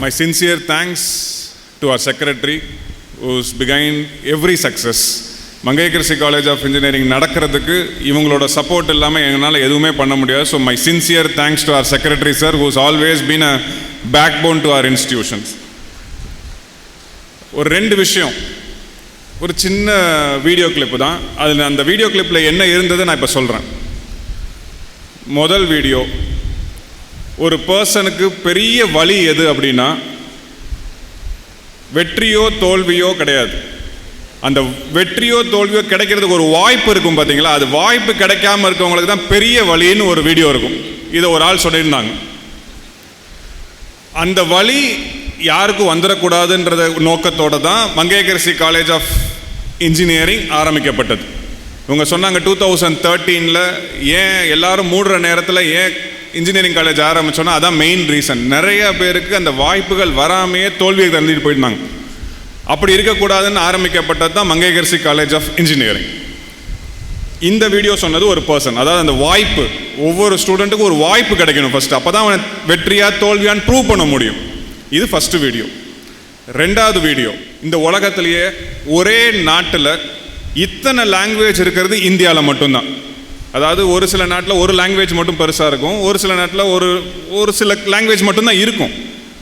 My sincere thanks to our secretary who's behind every success. Mangaiyarkarasi college of engineering நடக்கிறதுக்கு இவங்களோட support இல்லாமல் எங்களால் எதுவுமே பண்ண முடியாது. So my sincere thanks to our secretary sir who's always been a backbone to our institutions. ஒரு 2 விஷயம், ஒரு சின்ன வீடியோ கிளிப்பு தான். அதில் அந்த வீடியோ கிளிப்பில் என்ன இருந்தது நான் இப்போ சொல்கிறேன். முதல் வீடியோ, ஒரு பர்சனுக்கு பெரிய வலி எது அப்படின்னா வெற்றியோ தோல்வியோ கிடையாது. அந்த வெற்றியோ தோல்வியோ கிடைக்கிறதுக்கு ஒரு வாய்ப்பு இருக்கும் பார்த்தீங்களா, அது வாய்ப்பு கிடைக்காம இருக்கவங்களுக்கு தான் பெரிய வலின்னு ஒரு வீடியோ இருக்கும். இதை ஒரு ஆள் சொல்லியிருந்தாங்க. அந்த வலி யாருக்கும் வந்துடக்கூடாதுன்றத நோக்கத்தோடு தான் மங்கையர்கரசி காலேஜ் ஆஃப் இன்ஜினியரிங் ஆரம்பிக்கப்பட்டது. இவங்க சொன்னாங்க 2013 ஏன் எல்லாரும் மூடுற நேரத்தில் ஏன் இன்ஜினியரிங் காலேஜ் ஆரம்பிச்சோன்னா அதான் மெயின் ரீசன். நிறைய பேருக்கு அந்த வாய்ப்புகள் வராமையே தோல்வியை தந்துட்டு போயிருந்தாங்க. அப்படி இருக்கக்கூடாதுன்னு ஆரம்பிக்கப்பட்டது தான் மங்கையர்கரசி காலேஜ் ஆஃப் இன்ஜினியரிங். இந்த வீடியோ சொன்னது ஒரு பர்சன், அதாவது அந்த வாய்ப்பு, ஒவ்வொரு ஸ்டூடெண்ட்டுக்கும் ஒரு வாய்ப்பு கிடைக்கணும் ஃபர்ஸ்ட், அப்போ தான் அவனை வெற்றியா தோல்வியான்னு ப்ரூவ் பண்ண முடியும். இது ஃபர்ஸ்ட் வீடியோ. 2வது வீடியோ, இந்த உலகத்திலேயே ஒரே நாட்டில் இத்தனை லாங்குவேஜ் இருக்கிறது இந்தியாவில் மட்டும்தான். அதாவது ஒரு சில நாட்டில் ஒரு லாங்குவேஜ் மட்டும் பெருசாக இருக்கும், ஒரு சில நாட்டில் ஒரு சில லாங்குவேஜ் மட்டும்தான் இருக்கும்.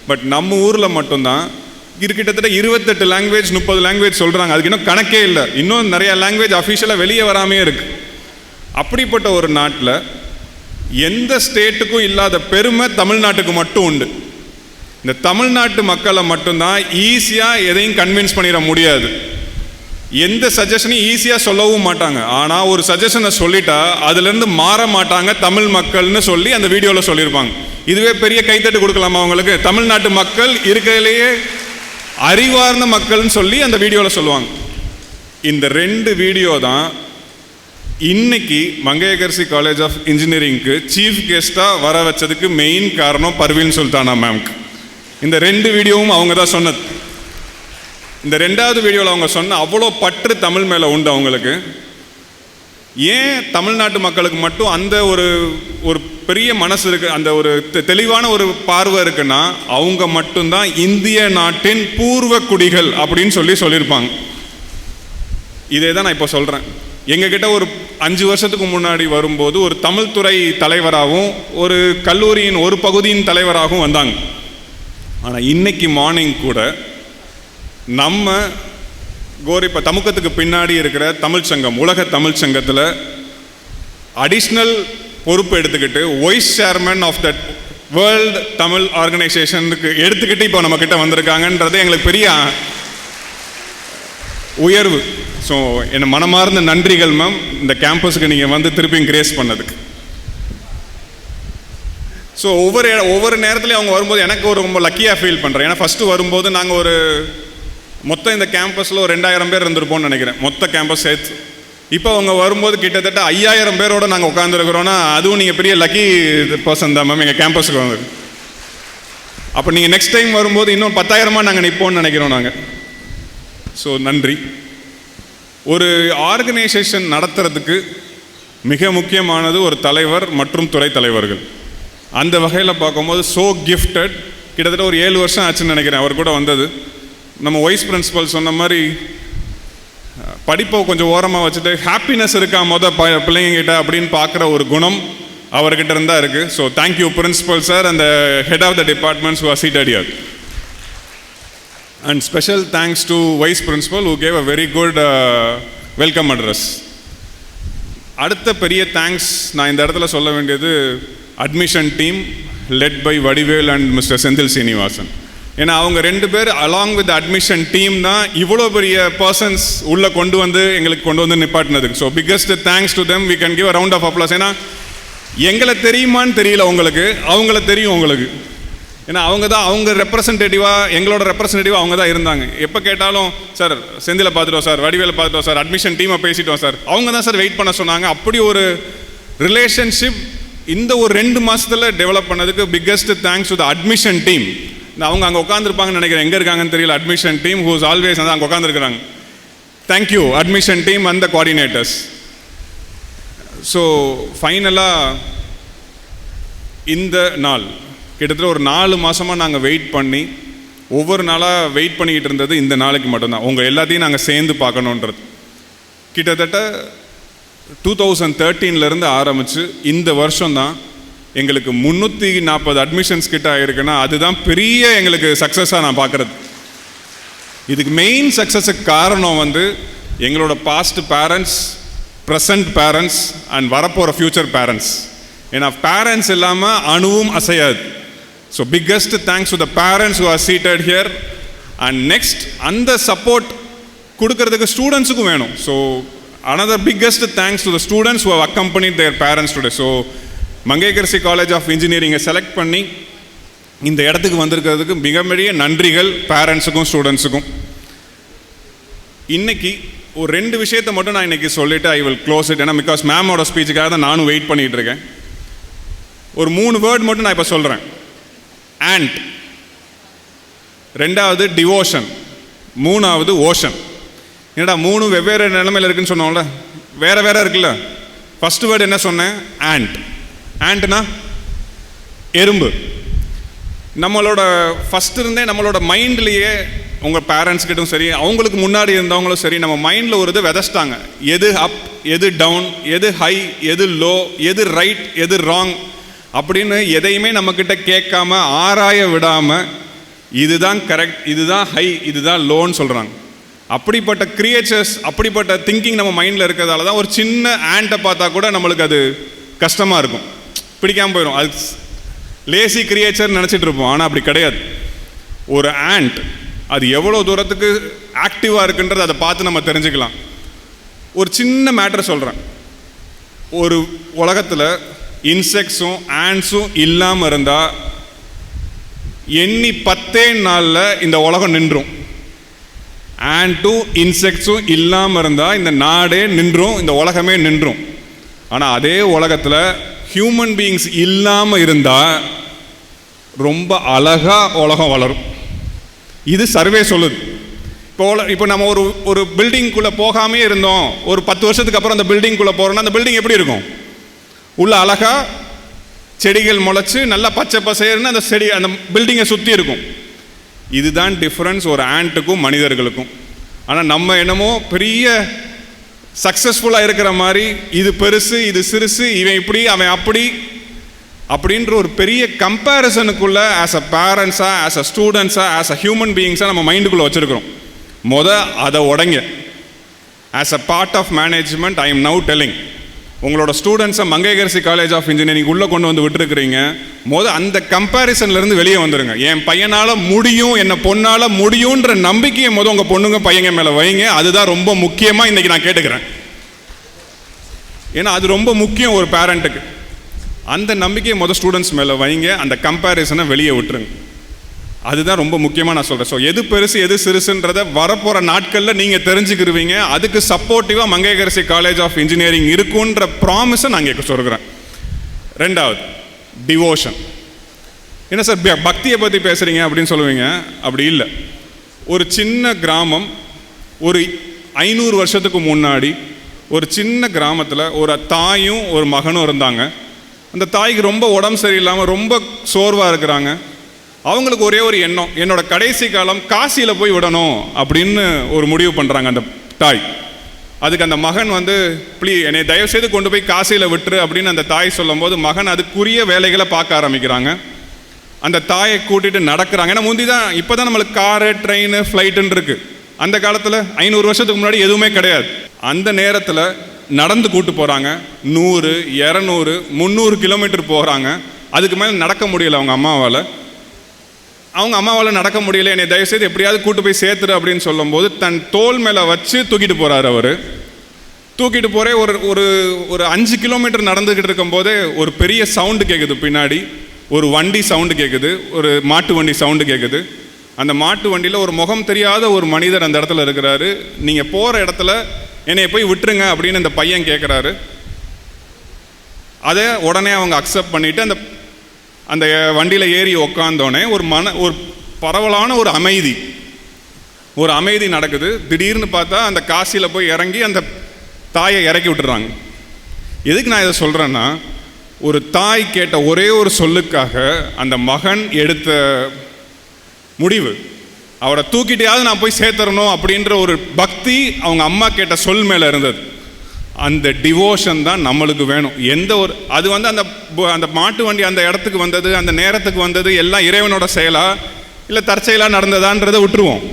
பட் நம்ம ஊரில் மட்டும்தான் கிட்டத்தட்ட 28 லாங்குவேஜ் 30 லாங்குவேஜ் சொல்கிறாங்க. அதுக்கு இன்னும் கணக்கே இல்லை. இன்னும் நிறைய லாங்குவேஜ் அஃபிஷியலாக வெளியே வராமே இருக்குது. அப்படிப்பட்ட ஒரு நாட்டில் எந்த ஸ்டேட்டுக்கும் இல்லாத பெருமை தமிழ்நாட்டுக்கு மட்டும் உண்டு. இந்த தமிழ்நாட்டு மக்களை மட்டும்தான் ஈஸியாக எதையும் கன்வின்ஸ் பண்ணிட முடியாது. எந்த சஜஷனையும் ஈஸியாக சொல்லவும் மாட்டாங்க. ஆனால் ஒரு சஜஷனை சொல்லிட்டா அதுலேருந்து மாற மாட்டாங்க தமிழ் மக்கள்னு சொல்லி அந்த வீடியோவில் சொல்லியிருப்பாங்க. இதுவே பெரிய கைத்தட்டு கொடுக்கலாமா அவங்களுக்கு? தமிழ்நாட்டு மக்கள் இருக்கிறதுலேயே அறிவார்ந்த மக்கள்னு சொல்லி அந்த வீடியோவில் சொல்லுவாங்க. இந்த 2 வீடியோ தான் இன்னைக்கு மங்கையர்கரசி காலேஜ் ஆஃப் இன்ஜினியரிங்க்கு சீஃப் கெஸ்ட்டாக வர வச்சதுக்கு மெயின் காரணம் பர்வீன் சுல்தானா மேம்க்கு. இந்த 2 வீடியோவும் அவங்க தான் சொன்னது. இந்த 2வது வீடியோவில் அவங்க சொன்ன அவ்வளோ பற்று தமிழ் மேலே உண்டு அவங்களுக்கு. ஏன் தமிழ்நாட்டு மக்களுக்கு மட்டும் அந்த ஒரு பெரிய மனசு இருக்கு, அந்த ஒரு தெளிவான ஒரு பார்வை இருக்குன்னா அவங்க மட்டும்தான் இந்திய நாட்டின் பூர்வ குடிகள் அப்படின்னு சொல்லியிருப்பாங்க. இதே தான் நான் இப்போ சொல்கிறேன். எங்ககிட்ட ஒரு 5 வருஷத்துக்கு முன்னாடி வரும்போது ஒரு தமிழ் துறை தலைவராகவும் ஒரு கல்லூரியின் ஒரு பகுதியின் தலைவராகவும் வந்தாங்க. ஆனால் இன்னைக்கு மார்னிங் கூட நம்ம இப்போ தமுக்கத்துக்கு பின்னாடி இருக்கிற தமிழ் சங்கம், உலக தமிழ் சங்கத்தில் அடிஷ்னல் பொறுப்பு எடுத்துக்கிட்டு vice chairman of that world Tamil ஆர்கனைசேஷனுக்கு எடுத்துக்கிட்டு இப்போ நம்ம கிட்ட வந்திருக்காங்கன்றது எங்களுக்கு பெரிய உயர்வு. ஸோ என்ன மனமார்ந்த நன்றிகள் மேம், இந்த கேம்பஸுக்கு நீங்கள் வந்து திருப்பியும் கிரேஸ் பண்ணதுக்கு. ஸோ ஒவ்வொரு நேரத்துலையும் அவங்க வரும்போது எனக்கு ரொம்ப லக்கியாக ஃபீல் பண்ணுறேன். ஏன்னா ஃபஸ்ட்டு வரும்போது நாங்கள் மொத்தம் இந்த கேம்பஸில் ஒரு 2000 பேர் இருந்திருப்போம்னு நினைக்கிறேன், மொத்த கேம்பஸ் சேர்த்து. இப்போ அவங்க வரும்போது கிட்டத்தட்ட 5000 பேரோடு நாங்கள் உட்காந்துருக்குறோன்னா அதுவும் நீங்கள் பெரிய லக்கி பர்சன் தான் மேம் எங்கள் கேம்பஸுக்கு வந்து. அப்போ நீங்கள் நெக்ஸ்ட் டைம் வரும்போது இன்னும் 10,000 நாங்கள் நிற்போம்னு நினைக்கிறோம் நாங்கள். ஸோ நன்றி. ஒரு ஆர்கனைசேஷன் நடத்துறதுக்கு மிக முக்கியமானது ஒரு தலைவர் மற்றும் துறை தலைவர்கள். அந்த வகையில் பார்க்கும்போது ஸோ கிஃப்டட். கிட்டத்தட்ட ஒரு 7 வருஷம் ஆச்சுன்னு நினைக்கிறேன் அவர் கூட வந்தது. நம்ம வைஸ் பிரின்சிபல் சொன்ன மாதிரி படிப்பை கொஞ்சம் ஓரமாக வச்சுட்டு ஹாப்பினஸ் இருக்கா பிள்ளைங்கிட்ட அப்படின்னு பார்க்குற ஒரு குணம் அவர்கிட்ட இருந்தால் இருக்குது. So thank you principal sir and head of the departments who are seated here. And special thanks to vice principal who gave a very good welcome address. அடுத்த பெரிய தேங்க்ஸ் நான் இந்த இடத்துல சொல்ல வேண்டியது admission team led by Vadivel and mister Senthil Srinivasan. ஏன்னா அவங்க 2 பேர் அலாங் வித் அட்மிஷன் டீம் தான் இவ்வளோ பெரிய பர்சன்ஸ் உள்ளே கொண்டு வந்து நிப்பாட்டினதுக்கு. So biggest thanks to them. We can give a round of applause. ஏன்னா எங்களை தெரியுமான்னு தெரியல உங்களுக்கு, அவங்கள தெரியும் உங்களுக்கு. ஏன்னா அவங்க ரெப்ரசன்டேட்டிவாக, எங்களோட ரெப்ரசன்டேட்டிவாக அவங்க தான் இருந்தாங்க. எப்போ கேட்டாலும் சார் செந்திலை பார்த்துட்டோம் சார், வடிவேலை பார்த்துட்டோம் சார், அட்மிஷன் டீமை பேசிட்டோம் சார், அவங்க தான் சார் வெயிட் பண்ண சொன்னாங்க. அப்படி ஒரு ரிலேஷன்ஷிப் இந்த ஒரு 2 மாதத்தில் டெவலப் பண்ணதுக்கு biggest thanks to the admission team. அவங்க அங்கே உட்காந்துருப்பாங்கன்னு நினைக்கிறேன், எங்கே இருக்காங்கன்னு தெரியல. அட்மிஷன் டீம் ஹூஸ் ஆல்வேஸ் வந்து அங்கே உட்காந்துருக்குறாங்க. Thank you admission team and the coordinators. So ஃபைனலாக இந்த நாள் கிட்டத்தட்ட ஒரு 4 மாதமாக நாங்கள் வெயிட் பண்ணி ஒவ்வொரு நாளாக வெயிட் பண்ணிக்கிட்டு இருந்தது இந்த நாளைக்கு மட்டும்தான், உங்கள் எல்லாத்தையும் நாங்கள் சேர்ந்து பார்க்கணுன்றது. கிட்டத்தட்ட 2013 ஆரம்பித்து இந்த வருஷம்தான் எங்களுக்கு 340 அட்மிஷன்ஸ் கிட்ட ஆகிருக்குன்னா அதுதான் பெரிய எங்களுக்கு சக்ஸஸாக நான் பார்க்குறது. இதுக்கு மெயின் சக்ஸஸுக்கு காரணம் எங்களோட past parents, present parents and வரப்போகிற ஃப்யூச்சர் பேரண்ட்ஸ். ஏன்னா பேரண்ட்ஸ் இல்லாமல் அணுவும் அசையாது. So biggest thanks to the parents who are seated here. And next அந்த சப்போர்ட் கொடுக்கறதுக்கு ஸ்டூடெண்ட்ஸுக்கும் வேணும். So another biggest thanks to the students who have accompanied their parents today. So Mangayarkarasi college of இன்ஜினியரிங்கை select பண்ணி இந்த இடத்துக்கு வந்திருக்கிறதுக்கு மிகப்பெரிய நன்றிகள் பேரண்ட்ஸுக்கும் ஸ்டூடெண்ட்ஸுக்கும். இன்னைக்கு ஒரு 2 விஷயத்தை மட்டும் நான் இன்னைக்கு சொல்லிவிட்டு ஐ வில் க்ளோஸ் இட். ஏன்னா பிகாஸ் மேமோட ஸ்பீச்சுக்காக தான் நானும் வெயிட் பண்ணிகிட்டு இருக்கேன். ஒரு 3 வேர்ட் மட்டும் நான் இப்போ சொல்கிறேன். ஆண்ட், 2வது டிவோஷன், 3வது ஓஷன். என்னடா 3 வெவ்வேறு நிலைமையில் இருக்குன்னு சொன்னோம்ல, வேற வேற இருக்குல்ல. ஃபர்ஸ்ட் வேர்டு என்ன சொன்னேன்? ஆண்ட். ஆண்ட்னா எறும்பு. நம்மளோட ஃபஸ்ட் இருந்தே நம்மளோட மைண்ட்லேயே உங்கள் பேரண்ட்ஸ் கிட்டும் சரி, அவங்களுக்கு முன்னாடி இருந்தவங்களும் சரி, நம்ம மைண்டில் ஒரு இது விதைச்சிட்டாங்க. எது அப், எது டவுன், எது ஹை, எது லோ, எது ரைட், எது ராங் அப்படின்னு எதையுமே நம்மக்கிட்ட கேட்காம ஆராய விடாமல் இதுதான் கரெக்ட், இதுதான் ஹை, இதுதான் லோன்னு சொல்கிறாங்க. அப்படிப்பட்ட கிரியேச்சர்ஸ், அப்படிப்பட்ட திங்கிங் நம்ம மைண்டில் இருக்கிறதால தான் ஒரு சின்ன ஆண்ட்டை பார்த்தா கூட நம்மளுக்கு அது கஷ்டமாக இருக்கும், பிடிக்காமல் போயிடும். அது லேசி கிரியேச்சர் நினச்சிட்டு இருப்போம். ஆனால் அப்படி கிடையாது. ஒரு ஆண்ட் அது எவ்வளோ தூரத்துக்கு ஆக்டிவாக இருக்குன்றது அதை பார்த்து நம்ம தெரிஞ்சுக்கலாம். ஒரு சின்ன மேட்டர் சொல்கிறேன். ஒரு உலகத்தில் இன்செக்ட்ஸும் ஆண்ட்ஸும் இல்லாமல் இருந்தால் எண்ணி 10 நாளில் இந்த உலகம் நின்றும். ஆண்ட்டும் இன்செக்ட்ஸும் இல்லாமல் இருந்தால் இந்த நாடே நின்றும், இந்த உலகமே நின்றும். ஆனால் அதே உலகத்தில் ஹியூமன் பீயிங்ஸ் இல்லாமல் இருந்தால் ரொம்ப அழகாக உலகம் வளரும். இது சர்வே சொல்லுது. இப்போ நம்ம ஒரு பில்டிங்குள்ளே போகாமே இருந்தோம், ஒரு 10 வருஷத்துக்கு அப்புறம் அந்த பில்டிங்குள்ளே போகிறோம்னா அந்த பில்டிங் எப்படி இருக்கும்? உள்ள அழகாக செடிகள் முளைச்சி நல்லா பச்சை பசேர்னு அந்த செடி அந்த பில்டிங்கை சுற்றி இருக்கும். இதுதான் டிஃப்ரென்ஸ் ஒரு ஆண்ட்டுக்கும் மனிதர்களுக்கும். ஆனால் நம்ம என்னமோ பெரிய சக்ஸஸ்ஃபுல்லாக இருக்கிற மாதிரி, இது பெருசு, இது சிறுசு, இவன் இப்படி, அவன் அப்படி அப்படின்ற ஒரு பெரிய கம்பேரிசனுக்குள்ள ஆஸ் அ பேரண்ட்ஸாக, ஆஸ் அ ஸ்டூடெண்ட்ஸாக, ஆஸ் அ ஹியூமன் பீயிங்ஸாக நம்ம மைண்டுக்குள்ளே வச்சுருக்கிறோம். அதை உடைங்க. As a part of management I am now telling, உங்களோட ஸ்டூடெண்ட்ஸை மங்கையர்கரசி காலேஜ் ஆஃப் இன்ஜினியரிங் உள்ளே கொண்டு வந்து விட்டுருக்கிறீங்க. அந்த கம்பேரிசன்லேருந்து வெளியே வந்துடுங்க. என் பையனால் முடியும், என்னை பொண்ணால் முடியுன்ற நம்பிக்கையை உங்கள் பொண்ணுங்க பையங்க மேலே வைங்க. அதுதான் ரொம்ப முக்கியமாக இன்றைக்கி நான் கேட்டுக்கிறேன். ஏன்னா அது ரொம்ப முக்கியம் ஒரு பேரண்ட்டுக்கு. அந்த நம்பிக்கையை ஸ்டூடெண்ட்ஸ் மேலே வைங்க. அந்த கம்பேரிசனை வெளியே விட்டுருங்க. அதுதான் ரொம்ப முக்கியமாக நான் சொல்கிறேன். ஸோ எது பெருசு எது சிறுசுன்றதை வரப்போகிற நாட்களில் நீங்கள் தெரிஞ்சுக்கிருவீங்க. அதுக்கு சப்போர்ட்டிவாக மங்கையர்கரசி காலேஜ் ஆஃப் இன்ஜினியரிங் இருக்குன்ற ப்ராமிஸை நான் இங்கே சொல்கிறேன். 2வது டிவோஷன். என்ன சார் பக்தியை பற்றி பேசுகிறீங்க அப்படின்னு சொல்லுவீங்க. அப்படி இல்லை. ஒரு சின்ன கிராமம், ஒரு 500 வருஷத்துக்கு முன்னாடி ஒரு சின்ன கிராமத்தில் ஒரு தாயும் ஒரு மகனும் இருந்தாங்க. அந்த தாய்க்கு ரொம்ப உடம்பு சரியில்லாமல் ரொம்ப சோர்வாக இருக்கிறாங்க. அவங்களுக்கு ஒரே ஒரு எண்ணம், என்னோட கடைசி காலம் காசியில் போய் விடணும் அப்படின்னு ஒரு முடிவு பண்ணுறாங்க அந்த தாய். அதுக்கு அந்த மகன் என்னை தயவுசெய்து கொண்டு போய் காசியில் விட்டுரு அப்படின்னு அந்த தாய் சொல்லும் போது மகன் அதுக்குரிய வேலைகளை பார்க்க ஆரம்பிக்கிறாங்க. அந்த தாயை கூட்டிகிட்டு நடக்கிறாங்க. ஏன்னா முந்தி தான், இப்போ தான் நம்மளுக்கு காரு, ட்ரெயின், ஃப்ளைட்டுன்னு இருக்குது. அந்த காலத்தில் 500 வருஷத்துக்கு முன்னாடி எதுவுமே கிடையாது. அந்த நேரத்தில் நடந்து கூட்டு போகிறாங்க. 100, 200, 300 கிலோமீட்டர் போகிறாங்க. அதுக்கு மேலே நடக்க முடியல அவங்க அம்மாவால் நடக்க முடியல. என்னை தயவுசெய்து எப்படியாவது கூட்டு போய் சேர்த்துரு அப்படின்னு சொல்லும்போது தன் தோல் மேலே வச்சு தூக்கிட்டு போகிறார். அவர் தூக்கிட்டு போகிறே ஒரு 5 கிலோமீட்டர் நடந்துக்கிட்டு இருக்கும்போதே ஒரு பெரிய சவுண்டு கேட்குது. பின்னாடி ஒரு வண்டி சவுண்டு கேட்குது, ஒரு மாட்டு வண்டி சவுண்டு கேட்குது. அந்த மாட்டு வண்டியில் ஒரு முகம் தெரியாத ஒரு மனிதர் அந்த இடத்துல இருக்கிறாரு. நீங்கள் போகிற இடத்துல என்னை போய் விட்டுருங்க அப்படின்னு அந்த பையன் கேட்குறாரு. அதை உடனே அவங்க அக்செப்ட் பண்ணிவிட்டு அந்த வண்டியில் ஏறி உக்காந்தோடனே ஒரு பரவலான ஒரு அமைதி நடக்குது. திடீர்னு பார்த்தா அந்த காசியில் போய் இறங்கி அந்த தாயை இறக்கி விட்டுறாங்க. எதுக்கு நான் இதை சொல்கிறேன்னா, ஒரு தாய் கேட்ட ஒரே ஒரு சொல்லுக்காக அந்த மகன் எடுத்த முடிவு அவரை தூக்கிட்டையாவது நான் போய் சேர்த்துறணும் அப்படின்ற ஒரு பக்தி அவங்க அம்மா கேட்ட சொல் மேலே இருந்தது. அந்த டிவோஷன் தான் நம்மளுக்கு வேணும். எந்த ஒரு அது வந்து அந்த மாட்டு வண்டி அந்த இடத்துக்கு வந்தது, அந்த நேரத்துக்கு வந்தது எல்லாம் இறைவனோட செயலா இல்லை தற்செயலாக நடந்ததான்றதை விட்டுருவோம்.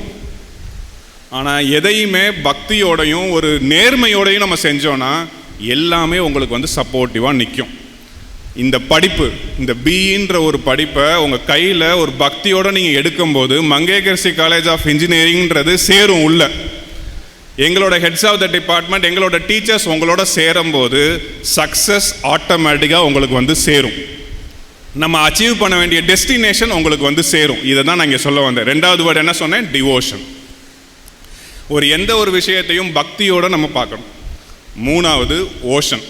ஆனால் எதையுமே பக்தியோடையும் ஒரு நேர்மையோடையும் நம்ம செஞ்சோன்னா எல்லாமே உங்களுக்கு வந்து சப்போர்ட்டிவாக நிற்கும். இந்த படிப்பு, இந்த பிஇன்ற ஒரு படிப்பை உங்கள் கையில் ஒரு பக்தியோடு நீங்கள் எடுக்கும்போது மங்கையர்கரசி காலேஜ் ஆஃப் இன்ஜினியரிங்கிறது சேரும் உள்ள. எங்களோட ஹெட்ஸ் ஆஃப் த டிபார்ட்மெண்ட், எங்களோட டீச்சர்ஸ் உங்களோட சேரும்போது சக்ஸஸ் ஆட்டோமேட்டிக்காக உங்களுக்கு வந்து சேரும். நம்ம அச்சீவ் பண்ண வேண்டிய டெஸ்டினேஷன் உங்களுக்கு வந்து சேரும். இதை தான் நான் இங்கே சொல்ல வந்தேன். ரெண்டாவது வேர்டு என்ன சொன்னேன்? டிவோஷன். ஒரு எந்த ஒரு விஷயத்தையும் பக்தியோடு நம்ம பார்க்கணும். மூணாவது ஓஷன்.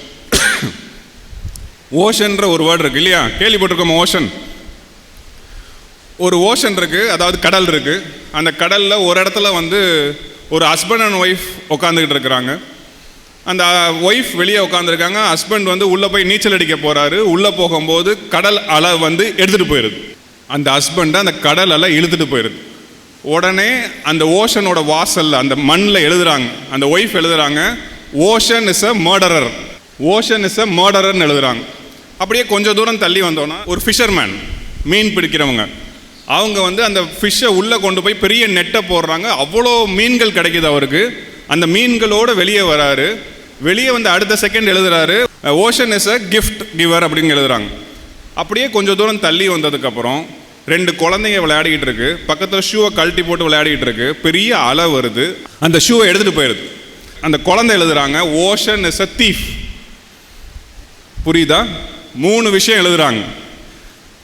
ஓஷன்ற ஒரு வேர்டு இருக்கு இல்லையா, கேள்விப்பட்டிருக்கோம். ஓஷன், ஒரு ஓஷன் இருக்கு, அதாவது கடல் இருக்கு. அந்த கடலில் ஒரு இடத்துல வந்து ஒரு ஹஸ்பண்ட் அண்ட் ஒய்ஃப் உட்காந்துக்கிட்டு இருக்கிறாங்க. அந்த ஒய்ஃப் வெளியே உட்காந்துருக்காங்க, ஹஸ்பண்ட் வந்து உள்ளே போய் நீச்சல் அடிக்க போகிறாரு. உள்ளே போகும்போது கடல் அலை வந்து எடுத்துகிட்டு போயிடுது. அந்த ஹஸ்பண்டை அந்த கடல் அலை இழுத்துட்டு போயிடுது. உடனே அந்த ஓஷனோட வாசலில் அந்த மண்ணில் எழுதுறாங்க, அந்த ஒய்ஃப் எழுதுறாங்க, ocean is a murderer, ocean is a மர்டரர்னு எழுதுறாங்க. அப்படியே கொஞ்சம் தூரம் தள்ளி வந்தோன்னா ஒரு ஃபிஷர்மேன், மீன் பிடிக்கிறவங்க, அவங்க வந்து அந்த ஃபிஷ்ஷை உள்ளே கொண்டு போய் பெரிய நெட்டை போடுறாங்க. அவ்வளோ மீன்கள் கிடைக்குது அவருக்கு. அந்த மீன்களோடு வெளியே வராரு. வெளியே வந்து அடுத்த செகண்ட் எழுதுறாரு, ocean is a gift giver அப்படின்னு எழுதுறாங்க. அப்படியே கொஞ்சம் தூரம் தள்ளி வந்ததுக்கப்புறம் 2 குழந்தைங்க விளையாடிக்கிட்டு இருக்கு. பக்கத்தில் ஷூவை கழட்டி போட்டு விளையாடிக்கிட்டு இருக்கு. பெரிய அலை வருது, அந்த ஷூவை எடுத்துகிட்டு போயிடுது. அந்த குழந்தை எழுதுறாங்க, ஓஷன் இஸ் அ தீஃப். புரியுதா? 3 விஷயம் எழுதுறாங்க.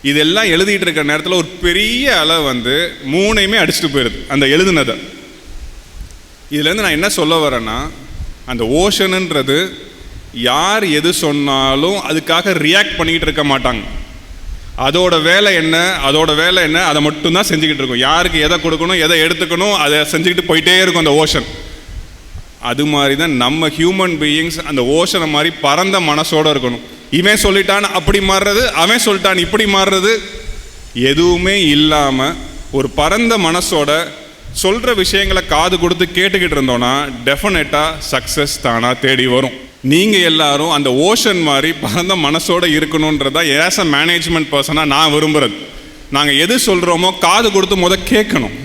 இதெல்லாம் எழுதிட்டு இருக்கிற நேரத்தில் ஒரு பெரிய அலை வந்து 3ஐயுமே அடிச்சுட்டு போயிடுது அந்த எழுதுனதை. இதுலேருந்து நான் என்ன சொல்ல வரேன்னா, அந்த ஓஷனுன்றது யார் எது சொன்னாலும் அதுக்காக ரியாக்ட் பண்ணிக்கிட்டு இருக்க மாட்டாங்க. அதோட வேலை என்ன, அதோட வேலை என்ன, அதை மட்டும்தான் செஞ்சுக்கிட்டு இருக்கும். யாருக்கு எதை கொடுக்கணும், எதை எடுத்துக்கணும், அதை செஞ்சுக்கிட்டு போயிட்டே இருக்கும் அந்த ஓஷன். அது மாதிரி தான் நம்ம ஹியூமன் பீயிங்ஸ் அந்த ஓஷனை மாதிரி பரந்த மனசோடு இருக்கணும். இவன் சொல்லிட்டான் அப்படி மாறுறது, அவன் சொல்லிட்டான் இப்படி மாறுறது எதுவுமே இல்லாமல் ஒரு பரந்த மனசோட சொல்கிற விஷயங்களை காது கொடுத்து கேட்டுக்கிட்டு இருந்தோன்னா டெஃபினட்டாக சக்ஸஸ் தானாக தேடி வரும். நீங்கள் எல்லாரும் அந்த ஓஷன் மாதிரி பரந்த மனசோடு இருக்கணுன்றதா ஏஸ் அ மேனேஜ்மெண்ட் பர்சனாக நான் விரும்புகிறது. நாங்கள் எது சொல்கிறோமோ காது கொடுத்து கேட்கணும்.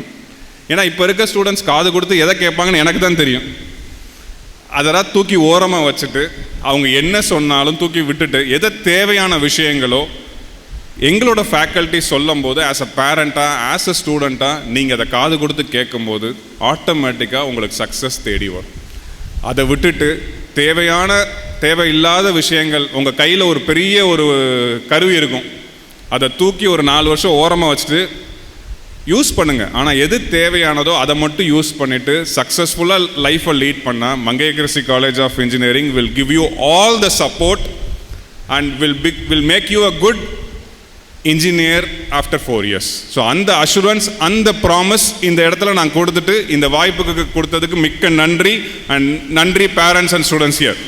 ஏன்னா இப்போ இருக்க ஸ்டூடெண்ட்ஸ் காது கொடுத்து எதை கேட்பாங்கன்னு எனக்கு தான் தெரியும். அதெல்லாம் தூக்கி ஓரமாக வச்சுட்டு அவங்க என்ன சொன்னாலும் தூக்கி விட்டுட்டு எதை தேவையான விஷயங்களோ எங்களோட ஃபேக்கல்ட்டி சொல்லும் போது ஆஸ் அ பேரண்ட்டாக, ஆஸ் அ ஸ்டூடெண்ட்டாக நீங்கள் அதை காது கொடுத்து கேட்கும்போது ஆட்டோமேட்டிக்காக உங்களுக்கு சக்ஸஸ் தேடி வரும். அதை விட்டுட்டு தேவையில்லாத விஷயங்கள், உங்கள் கையில் ஒரு பெரிய ஒரு கருவி இருக்கும், அதை தூக்கி ஒரு 4 வருஷம் ஓரமாக வச்சுட்டு யூஸ் பண்ணுங்கள். ஆனால் எது தேவையானதோ அதை மட்டும் யூஸ் பண்ணிவிட்டு சக்ஸஸ்ஃபுல்லாக லைஃப்பை லீட் பண்ணால் Mangaiyarkarasi college of engineering will give you all the support and will make you a good engineer after 4 years. So அந்த அஷூரன்ஸ், அந்த ப்ராமிஸ் இந்த இடத்துல நான் கொடுத்துட்டு இந்த வாய்ப்புக்கு கொடுத்ததுக்கு மிக்க நன்றி. அண்ட் நன்றி பேரண்ட்ஸ் அண்ட் ஸ்டூடெண்ட்ஸ் ஹியர்.